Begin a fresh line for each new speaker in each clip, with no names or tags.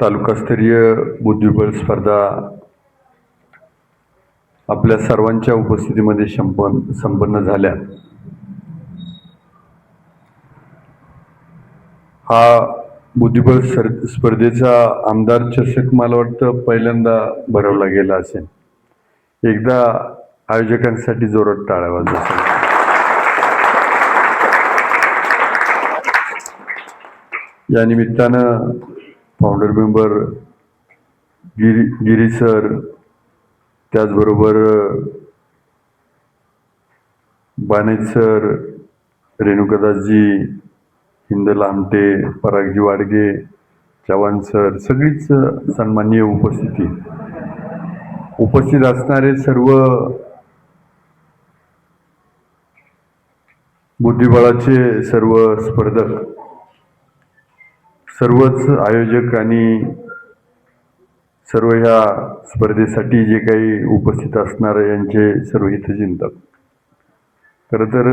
तालुकास्तरीय बुद्धिबळ स्पर्धा आपल्या सर्वांच्या उपस्थितीमध्ये संपन्न झाल्या। हा बुद्धिबळ स्पर्धेचा आमदार चषक मला वाटतं पहिल्यांदा भरवला गेला असेल। एकदा आयोजकांसाठी जोरात टाळ्या वाजवा। या निमित्तानं फाउंडर मेंबर गिरी सर, त्याचबरोबर बानेज सर, रेणुकादासजी, हिंद लामटे, परागजी वाडगे, चव्हाण सर, सगळीच सन्माननीय उपस्थित असणारे सर्व बुद्धिबळाचे सर्व स्पर्धक, सर्वच आयोजक आणि सर्व ह्या स्पर्धेसाठी जे काही उपस्थित असणारे यांचे सर्व हितचिंतक। खरं तर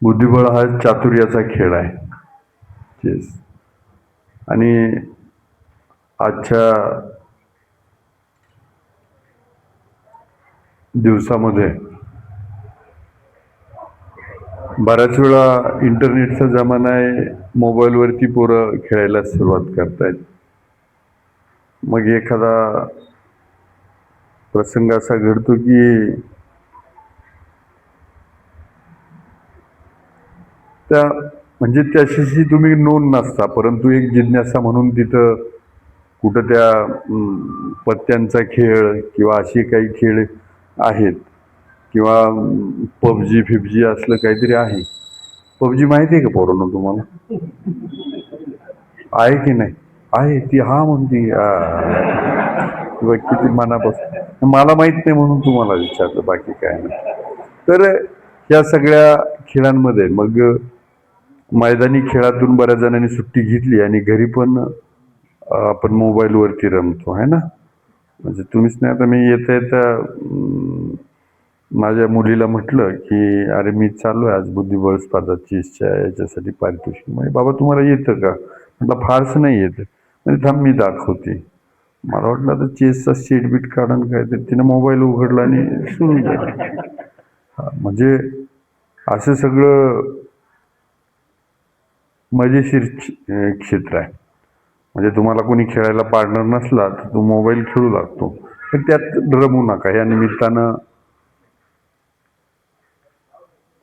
बुद्धिबळ हा चातुर्याचा खेळ आहे, चेस। आणि आजच्या दिवसामध्ये बऱ्याच वेळा इंटरनेटचा जमाना आहे, मोबाईलवरती पोरं खेळायला सुरुवात करतायत। मग एखादा प्रसंग असा घडतो की म्हणजे त्याच्याशी तुम्ही नोंद नसता, परंतु एक जिज्ञासा म्हणून तिथं कुठं त्या पत्त्यांचा खेळ किंवा असे काही खेळ आहेत, किंवा पबजी फिबजी असलं काहीतरी आहे। पबजी माहिती आहे का पोरांनो तुम्हाला? आहे की नाही? आहे ती हा म्हणती किंवा किती मनापासून मला माहित नाही म्हणून तुम्हाला विचारलं, बाकी काय नाही। तर या सगळ्या खेळांमध्ये मग मैदानी खेळातून बऱ्याच जणांनी सुट्टी घेतली आणि घरी पण आपण मोबाईलवरती रमतो, आहे ना। म्हणजे तुम्हीच नाही, आता मी येता येता माझ्या मुलीला म्हटलं की अरे मी चाललोय आज बुद्धिबळ स्पर्धा चेसच्या याच्यासाठी पारितोषिक। म्हणजे बाबा तुम्हाला येतं का? म्हटलं फारसं नाही येतं। म्हणजे थांब मी दाखवते। मला वाटलं आता चेसचा सीट बीट काढून काय, तर तिनं मोबाईल उघडला आणि सुरू झालं। म्हणजे असं सगळं मजेशीर क्षेत्र आहे। म्हणजे तुम्हाला कोणी खेळायला पार्टनर नसला तर तो मोबाईल खेळू लागतो, पण त्यात रमू नका। या निमित्तानं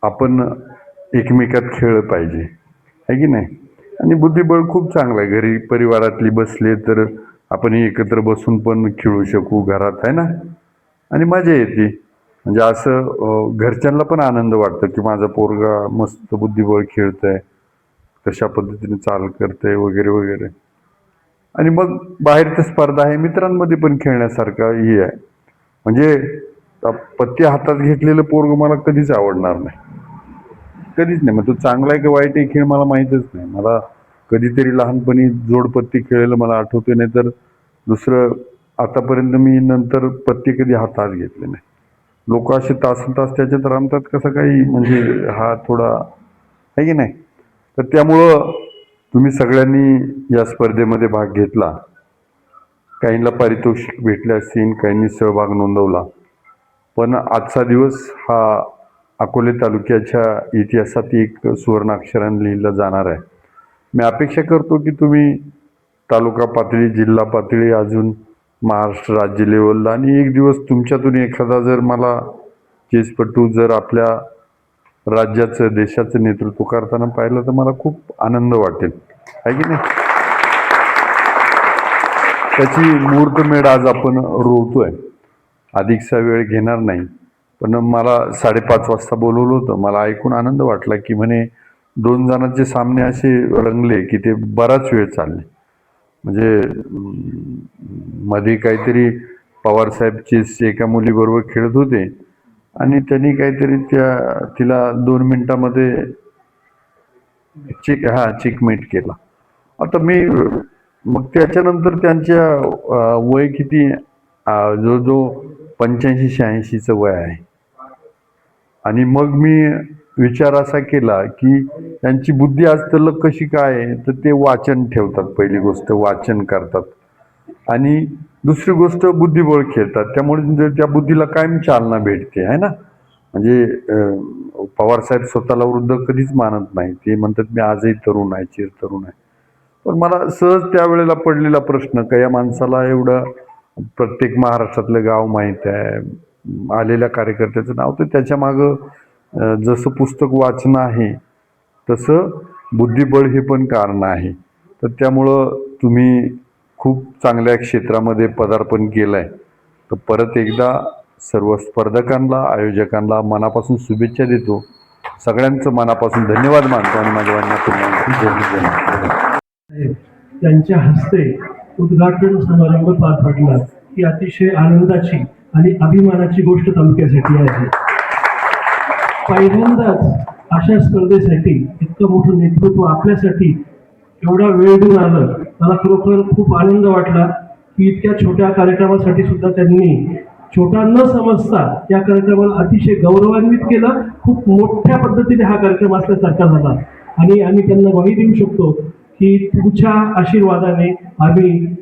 आपण एकमेकात खेळलं पाहिजे, आहे की नाही। आणि बुद्धिबळ खूप चांगलं आहे, घरी परिवारातली बसले तर आपण एकत्र बसून पण खेळू शकू घरात, आहे ना। आणि मजा येते, म्हणजे असं घरच्यांना पण आनंद वाटतो की माझा पोरगा मस्त बुद्धिबळ खेळतंय, कशा पद्धतीने चाल करतंय वगैरे वगैरे। आणि मग बाहेरच्या स्पर्धा आहे, मित्रांमध्ये पण खेळण्यासारखा हे आहे। म्हणजे पत्ते हातात घेतलेलं पोरग मला कधीच आवडणार नाही, कधीच नाही। मग तो चांगला आहे की वाईट आहे खेळ मला माहीतच नाही। मला कधीतरी लहानपणी जोडपत्ती खेळलेलं मला आठवते, नाही तर दुसरं आतापर्यंत मी नंतर पत्ते कधी हातात घेतले नाही। लोक असे तासन तास त्याच्यात रमतात, कसं काही, म्हणजे हा थोडा आहे की नाही। तर त्यामुळं तुम्ही सगळ्यांनी या स्पर्धेमध्ये भाग घेतला। काहींना पारितोषिक भेटले असतील, काहींनी सहभाग नोंदवला, पण आजचा दिवस हा अकोले तालुक्याच्या इतिहासात एक सुवर्णाक्षराने लिहिला जाणार आहे। मी अपेक्षा करतो की तुम्ही तालुका पातळी, जिल्हा पातळी, अजून महाराष्ट्र राज्य लेवलला, आणि एक दिवस तुमच्यातून एखादा जर मला चेसपटू जर आपल्या राज्याचं, देशाचं नेतृत्व करताना पाहिलं तर मला खूप आनंद वाटेल, आहे की नाही। त्याची मुहूर्तमेढ आज आपण रोवतोय, अधिकचा वेळ घेणार नाही। पण मला 5:30 वाजता बोलवलं होतं, मला ऐकून आनंद वाटला की म्हणे 2 जणांचे सामने असे रंगले की ते बराच वेळ चालले। म्हणजे मध्ये काहीतरी पवार साहेब चेस एका मुलीबरोबर खेळत होते आणि त्यांनी काहीतरी तिला 2 मिनिटामध्ये चेकमेट केला। आता मी मग त्याच्यानंतर त्यांच्या वय किती, जो 85-86चं वय आहे। आणि मग मी विचार असा केला की त्यांची बुद्धी आज तल्लख कशी काय आहे, तर ते वाचन ठेवतात. पहिली गोष्ट वाचन करतात आणि दुसरी गोष्ट बुद्धिबळ खेळतात. त्यामुळे त्या बुद्धीला कायम चालना भेटते आहे ना. म्हणजे पवारसाहेब स्वतःला वृद्ध कधीच मानत नाही. ते म्हणतात मी आजही तरुण आहे, चिर तरुण आहे. पण मला सहज त्यावेळेला पडलेला प्रश्न का या माणसाला एवढं प्रत्येक महाराष्ट्रातलं गाव माहीत आहे, आलेल्या कार्यकर्त्याचं नाव, तर त्याच्या मागं जसं पुस्तक वाचणं आहे तसं बुद्धिबळ हे पण कारण आहे. तर त्यामुळं तुम्ही खूप चांगल्या क्षेत्रामध्ये पदार्पण केलं आहे. तर परत एकदा सर्व स्पर्धकांना, आयोजकांना मनापासून शुभेच्छा देतो. सगळ्यांचं मनापासून धन्यवाद मानतो आणि माझ्या
त्यांच्या हस्ते उद्घाटन समारंभ पार पडला ही अतिशय आनंदाची आणि अभिमानाची गोष्ट तालुक्यासाठी आहे. पहिल्यांदाच अशा स्पर्धेसाठी इतकं मोठं नेतृत्व आपल्यासाठी एवढा वेळ देऊन आलं. मला खरोखर खूप आनंद वाटला की इतक्या छोट्या कार्यक्रमासाठी सुद्धा त्यांनी छोटा न समजता या कार्यक्रमाला अतिशय गौरवान्वित केलं. खूप मोठ्या पद्धतीने हा कार्यक्रम असल्यासारखा झाला आणि आम्ही त्यांना ग्वाही देऊ शकतो की तुमच्या आशीर्वादाने आम्ही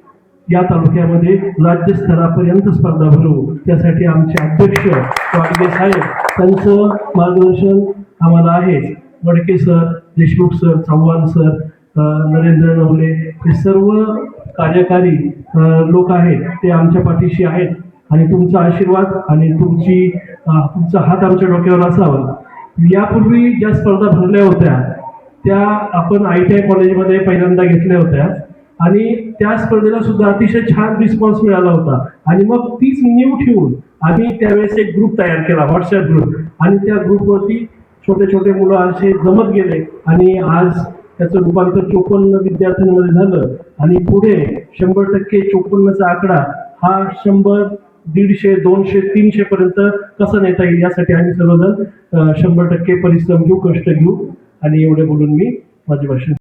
या तालुक्यामध्ये राज्यस्तरापर्यंत स्पर्धा भरवू. त्यासाठी आमचे अध्यक्ष वाडगे साहेब त्यांचं मार्गदर्शन आम्हाला आहे. Wadke sir, Deshmukh sir, Chavan sir, Narendra Navale हे सर्व कार्यकारी लोक आहेत, ते आमच्या पाठीशी आहेत आणि तुमचा आशीर्वाद आणि तुमचा हात आमच्या डोक्यावर असावा. यापूर्वी ज्या स्पर्धा भरल्या होत्या त्या आपण ITI कॉलेजमध्ये पहिल्यांदा घेतल्या होत्या आणि त्या स्पर्धेला सुद्धा अतिशय छान रिस्पॉन्स मिळाला होता आणि मग तीच नीव ठेवून आम्ही त्यावेळेस एक ग्रुप तयार केला, व्हॉट्सअप ग्रुप, आणि त्या ग्रुपवरती छोटे छोटे मुलं असे जमत गेले आणि आज त्याचं रूपांतर 54 विद्यार्थ्यांमध्ये झालं आणि पुढे 100% 54चा आकडा हा 100, 150, 200, 300 पर्यंत कसं नेता येईल यासाठी आम्ही सर्वजण 100% परिश्रम घेऊ, कष्ट घेऊ. आणि एवढे बोलून मी माझे भाषण